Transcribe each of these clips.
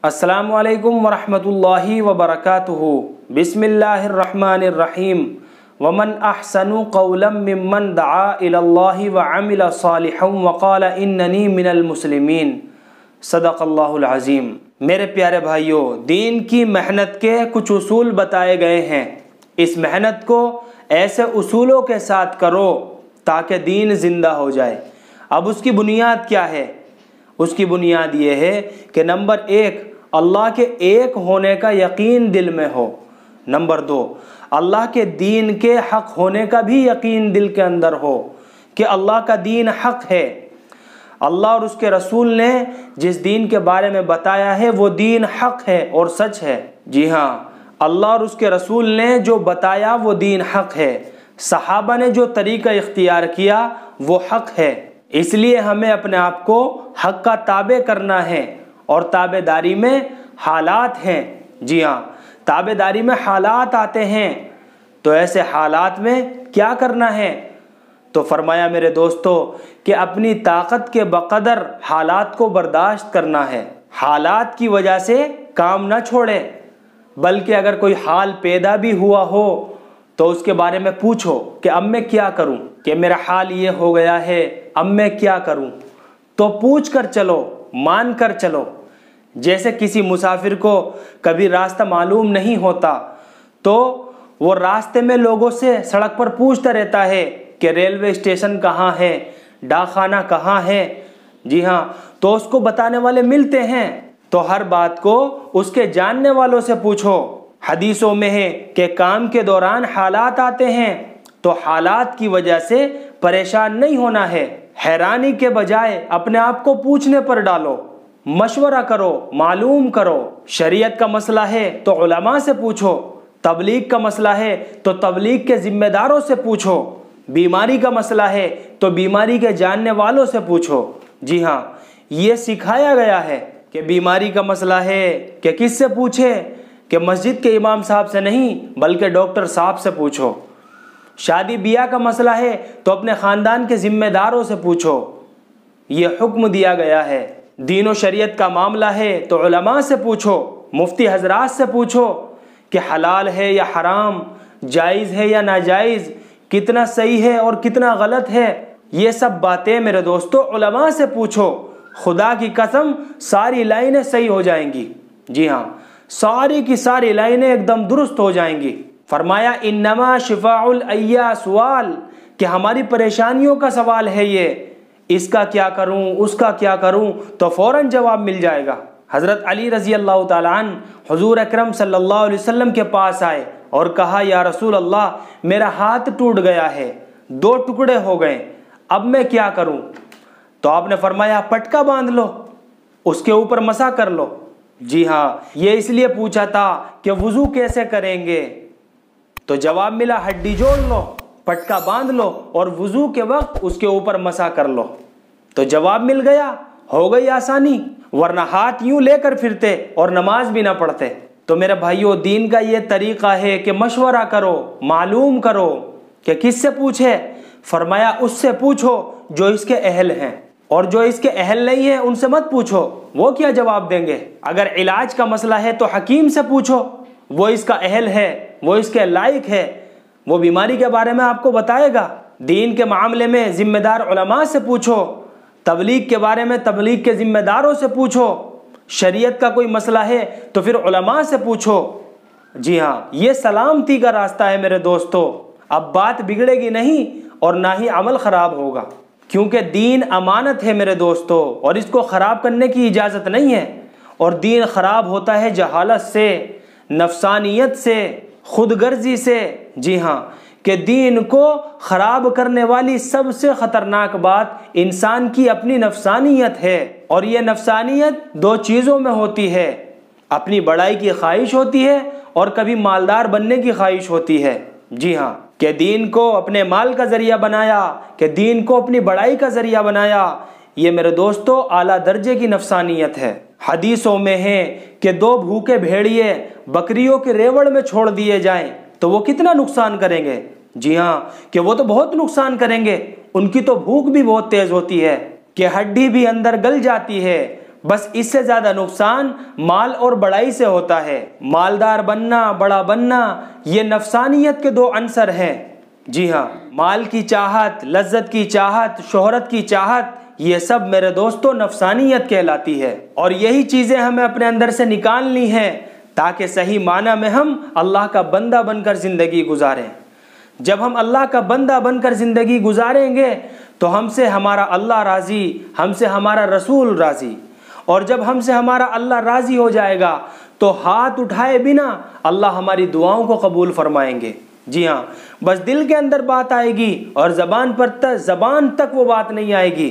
السلام علیکم ورحمۃ اللہ وبرکاتہ۔ بسم اللہ الرحمن الرحیم۔ ومن احسن قولا ممن دعا الی اللہ وعمل صالحا وقال اننی من المسلمین۔ صدق اللہ العظیم۔ میرے پیارے بھائیوں، دین کی محنت کے کچھ اصول بتائے گئے ہیں۔ اس محنت کو ایسے اصولوں کے ساتھ کرو تاکہ دین زندہ ہو جائے۔ اب اس کی بنیاد کیا ہے؟ اس کی بنیاد یہ ہے کہ نمبر 1، اللہ کے ایک ہونے کا یقین دل میں ہو۔ نمبر 2، اللہ کے دین کے حق ہونے کا بھی یقین دل کے اندر ہو کہ اللہ کا دین حق ہے۔ اللہ اور اس کے رسول نے جس دین کے بارے میں بتایا ہے وہ دین حق ہے اور سچ ہے۔ جی ہاں، اللہ اور اس کے رسول نے جو بتایا وہ دین حق ہے۔ صحابہ نے جو طریقہ اختیار کیا وہ حق ہے۔ اس لیے ہمیں اپنے آپ کو حق کا تابع کرنا ہے، اور تابع داری میں حالات ہیں۔ جی ہاں، تابع داری میں حالات آتے ہیں، تو ایسے حالات میں کیا کرنا ہے؟ تو فرمایا میرے دوستو کہ اپنی طاقت کے بقدر حالات کو برداشت کرنا ہے۔ حالات کی وجہ سے کام نہ چھوڑے، بلکہ اگر کوئی حال پیدا بھی ہوا ہو تو اس کے بارے میں پوچھو کہ اب میں کیا کروں، کہ میرا حال یہ ہو گیا ہے، اب میں کیا کروں؟ تو پوچھ کر چلو، مان کر چلو۔ جیسے کسی مسافر کو کبھی راستہ معلوم نہیں ہوتا تو وہ راستے میں لوگوں سے سڑک پر پوچھتا رہتا ہے کہ ریلوے اسٹیشن کہاں ہے، ڈاک خانہ کہاں ہے۔ جی ہاں، تو اس کو بتانے والے ملتے ہیں، تو ہر بات کو اس کے جاننے والوں سے پوچھو۔ حدیثوں میں ہے کہ کام کے دوران حالات آتے ہیں، تو حالات کی وجہ سے پریشان نہیں ہونا ہے۔ حیرانی کے بجائے اپنے آپ کو پوچھنے پر ڈالو، مشورہ کرو، معلوم کرو۔ شریعت کا مسئلہ ہے تو علماء سے پوچھو، تبلیغ کا مسئلہ ہے تو تبلیغ کے ذمہ داروں سے پوچھو، بیماری کا مسئلہ ہے تو بیماری کے جاننے والوں سے پوچھو۔ جی ہاں، یہ سکھایا گیا ہے کہ بیماری کا مسئلہ ہے کہ کس سے پوچھے، کہ مسجد کے امام صاحب سے نہیں بلکہ ڈاکٹر صاحب سے پوچھو۔ شادی بیاہ کا مسئلہ ہے تو اپنے خاندان کے ذمہ داروں سے پوچھو۔ یہ حکم دیا گیا ہے۔ دین و شریعت کا معاملہ ہے تو علماء سے پوچھو، مفتی حضرات سے پوچھو کہ حلال ہے یا حرام، جائز ہے یا ناجائز، کتنا صحیح ہے اور کتنا غلط ہے۔ یہ سب باتیں میرے دوستو علماء سے پوچھو، خدا کی قسم ساری لائنیں صحیح ہو جائیں گی۔ جی ہاں، ساری کی ساری لائنیں ایک دم درست ہو جائیں گی۔ فرمایا انما شفاء الایّا سوال، کہ ہماری پریشانیوں کا سوال ہے یہ، اس کا کیا کروں، اس کا کیا کروں، تو فوراً جواب مل جائے گا۔ حضرت علی رضی اللہ تعالیٰ عنہ حضور اکرم صلی اللہ علیہ وسلم کے پاس آئے اور کہا یا رسول اللہ، میرا ہاتھ ٹوٹ گیا ہے، 2 ٹکڑے ہو گئے، اب میں کیا کروں؟ تو آپ نے فرمایا پٹکا باندھ لو، اس کے اوپر مسح کر لو۔ جی ہاں، یہ اس لیے پوچھا تھا کہ وضو کیسے کریں گے، تو جواب ملا ہڈی جوڑ لو، پٹکا باندھ لو اور وضو کے وقت اس کے اوپر مسح کر لو۔ تو جواب مل گیا، ہو گئی آسانی، ورنہ ہاتھ یوں لے کر پھرتے اور نماز بھی نہ پڑھتے۔ تو میرے بھائیوں، دین کا یہ طریقہ ہے کہ مشورہ کرو، معلوم کرو کہ کس سے پوچھے۔ فرمایا اس سے پوچھو جو اس کے اہل ہیں، اور جو اس کے اہل نہیں ہیں ان سے مت پوچھو، وہ کیا جواب دیں گے۔ اگر علاج کا مسئلہ ہے تو حکیم سے پوچھو، وہ اس کا اہل ہے، وہ اس کے لائق ہے، وہ بیماری کے بارے میں آپ کو بتائے گا۔ دین کے معاملے میں ذمہ دار علماء سے پوچھو، تبلیغ کے بارے میں تبلیغ کے ذمہ داروں سے پوچھو، شریعت کا کوئی مسئلہ ہے تو پھر علماء سے پوچھو۔ جی ہاں، یہ سلامتی کا راستہ ہے میرے دوستو۔ اب بات بگڑے گی نہیں اور نہ ہی عمل خراب ہوگا، کیونکہ دین امانت ہے میرے دوستو، اور اس کو خراب کرنے کی اجازت نہیں ہے۔ اور دین خراب ہوتا ہے جہالت سے، نفسانیت سے، خود غرضی سے۔ جی ہاں، کہ دین کو خراب کرنے والی سب سے خطرناک بات انسان کی اپنی نفسانیت ہے، اور یہ نفسانیت 2 چیزوں میں ہوتی ہے، اپنی بڑائی کی خواہش ہوتی ہے اور کبھی مالدار بننے کی خواہش ہوتی ہے۔ جی ہاں، کہ دین کو اپنے مال کا ذریعہ بنایا، کہ دین کو اپنی بڑائی کا ذریعہ بنایا، یہ میرے دوستو اعلیٰ درجے کی نفسانیت ہے۔ حدیثوں میں ہے کہ 2 بھوکے بھیڑیے بکریوں کے ریوڑ میں چھوڑ دیے جائیں تو وہ کتنا نقصان کریں گے۔ جی ہاں، کہ وہ تو بہت نقصان کریں گے، ان کی تو بھوک بھی بہت تیز ہوتی ہے کہ ہڈی بھی اندر گل جاتی ہے، بس اس سے زیادہ نقصان مال اور بڑائی سے ہوتا ہے۔ مالدار بننا، بڑا بننا، یہ نفسانیت کے دو عنصر ہیں۔ جی ہاں، مال کی چاہت، لذت کی چاہت، شہرت کی چاہت، یہ سب میرے دوستو نفسانیت کہلاتی ہے، اور یہی چیزیں ہمیں اپنے اندر سے نکالنی ہیں تاکہ صحیح معنی میں ہم اللہ کا بندہ بن کر زندگی گزاریں۔ جب ہم اللہ کا بندہ بن کر زندگی گزاریں گے تو ہم سے ہمارا اللہ راضی، ہم سے ہمارا رسول راضی، اور جب ہم سے ہمارا اللہ راضی ہو جائے گا تو ہاتھ اٹھائے بنا اللہ ہماری دعاؤں کو قبول فرمائیں گے۔ جی ہاں، بس دل کے اندر بات آئے گی اور زبان تک وہ بات نہیں آئے گی،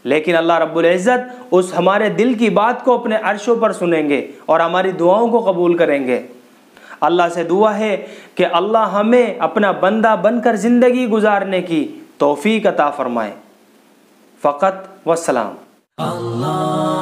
لیکن اللہ رب العزت اس ہمارے دل کی بات کو اپنے عرشوں پر سنیں گے اور ہماری دعاؤں کو قبول کریں گے۔ اللہ سے دعا ہے کہ اللہ ہمیں اپنا بندہ بن کر زندگی گزارنے کی توفیق عطا فرمائے۔ فقط والسلام۔ اللہ